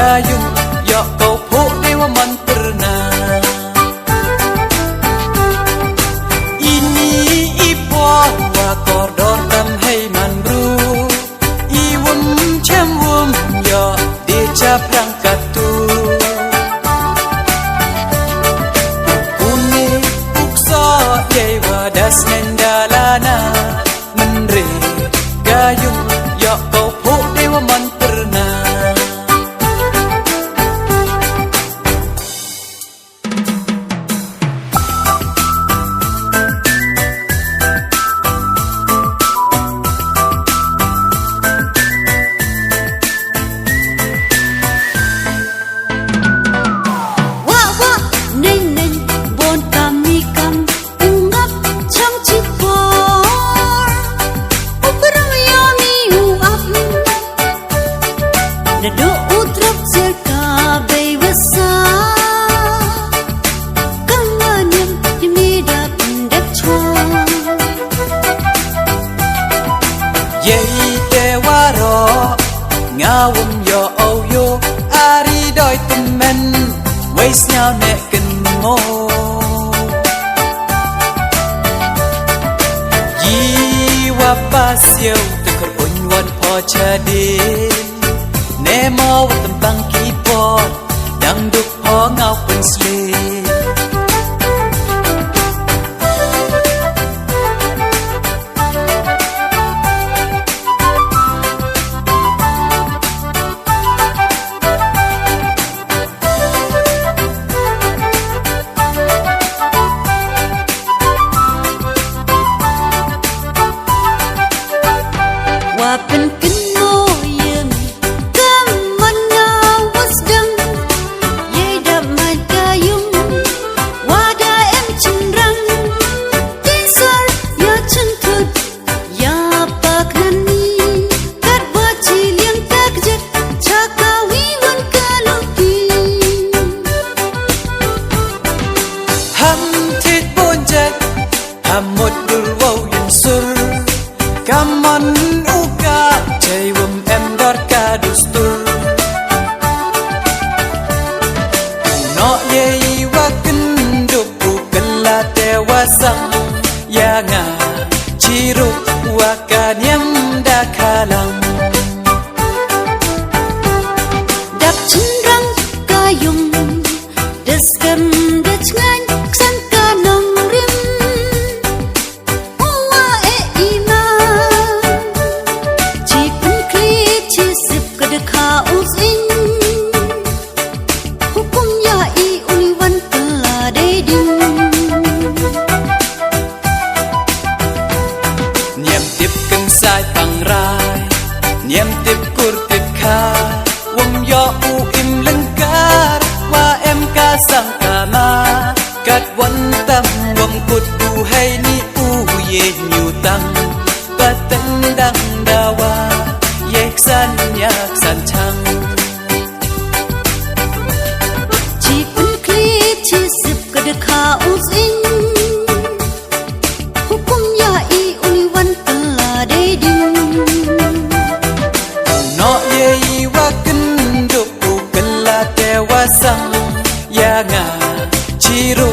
gayung ya kau pok dewa man pernah. Ini ipon wa kordor tam hai man bru iwum cem wum ya deca perangkat tu une uksa yai wadas nendalana menre gayung ya kau pok dewa man pernah. Yei dewa ro ngawum yo oh yo ari doi temen wais nhau nek ken mo yi wa pasio tekor unwan po chadin ne mo tembang keyboard dang duk po ngau pen sleep. Wapen keno yang kemana wasdang ye damat gayung wada em cendrang tisar ya centut ya pak nani kat baci liang takjet cakawi wan kaluki Ham tit bonjak hamut dul wow yang sur kaman Jaiwum em dor kadustur no yei wa kenduk bukan la tewasang ya nga ciru wa kanyam dakalang dak cendrang gayung deskam dacngan ksan kanong rim uwa e ima Ka uzin hukum ya I uliwan teladeding niam tip keng sai pangrai niam tip kur tip kha wong yo u im lengkar wa em ka sang kama kat wan tam wong kut u hai ni u ye nyu tang pateng dang dawa yek san yak san chang chi pun kli chi sip kadekha uzin hukum ya I uliwan teladeding no ye wa kenduk u kala tewasang ya nga ciru